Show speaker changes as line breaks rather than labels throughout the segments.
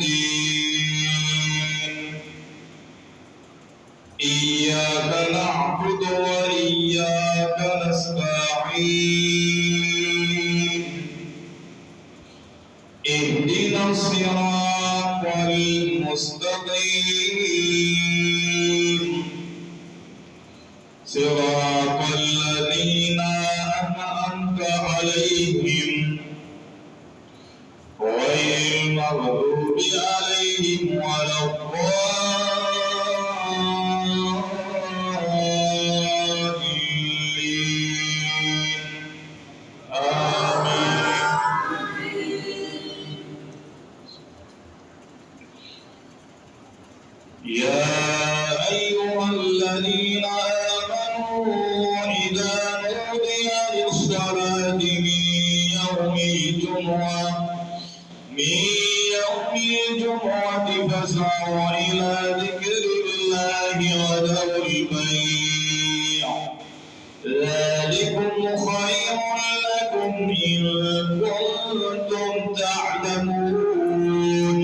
الدين إياك نعبد وإياك نستعين اهدنا الصراط المستقيم صراط الذين أنعمت عليهم غير المغضوب عليهم ولا الضالين آمين. يا أيها الذين آمنوا إذا نودي للصلاة من يوم الجمعة فاسعوا إلى ذكر الله وذروا البيع ذلكم خير لكم إن كنتم تعلمون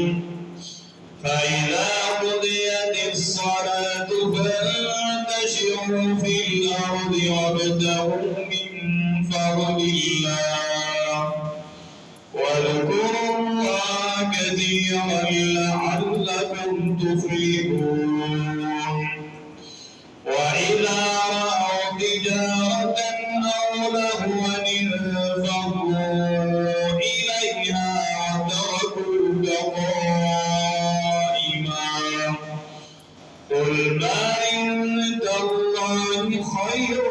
فإذا قضيت الصلاة فانتشروا في الأرض وابتغوا من فضل الله واذكروا الله كثيرا لعلكم تفلحون وإذا رأوا تجارة أو لهوا انفضوا إليها وتركوك قائما قل ما عند الله خير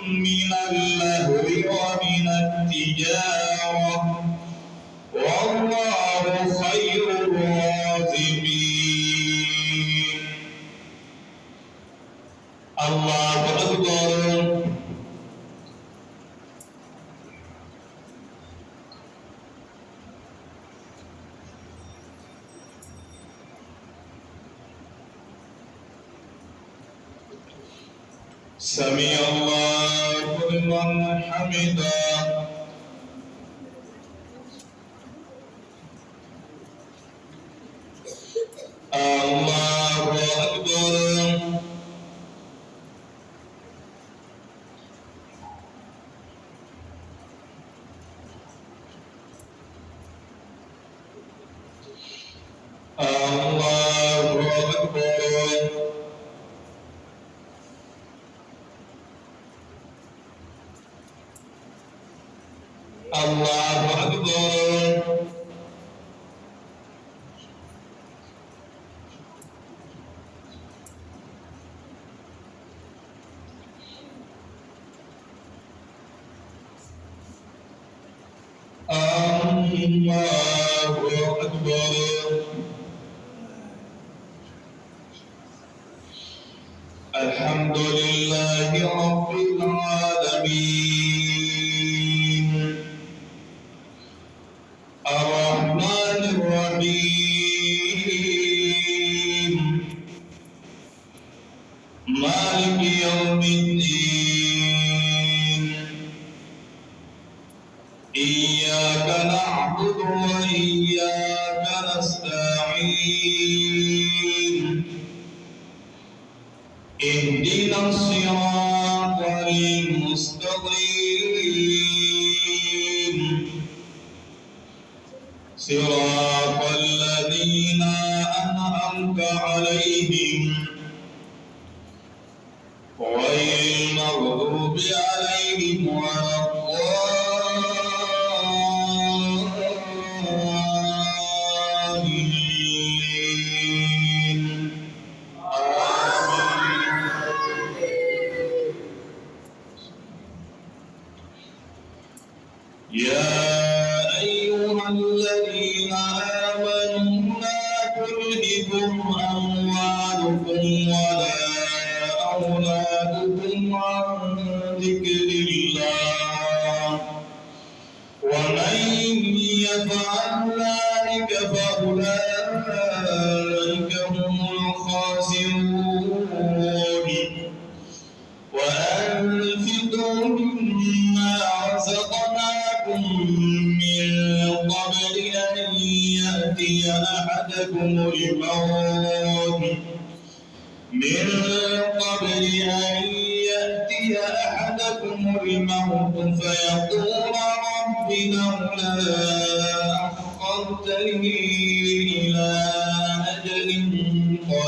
من اللهو ومن التجارة والله خير الرازقين. الله أكبر. سمع الله لمن حمده. الله أكبر. الله أكبر. الله أكبر. الله أكبر. الحمد لله رب العالمين الرحمن الرحيم مالك يوم الدين إياك نعبد وإياك نستعين اهدنا الصراط المستقيم صراط الذين أنعمت عليهم غير المغضوب عليهم ولا الضالين آمين. يا أيها الذين آمنوا لا تلهكم أموالكم ولا أولادكم عن ذكر الله ومن يفعل ذلك فأولئك هم الخاسرون وأنفقوا مما رزقناكم من قبل أن يأتي أحدكم الموت من قبل أن يأتي أحدكم الموت فيقول رب لولا أخرتني إلى أجل قريب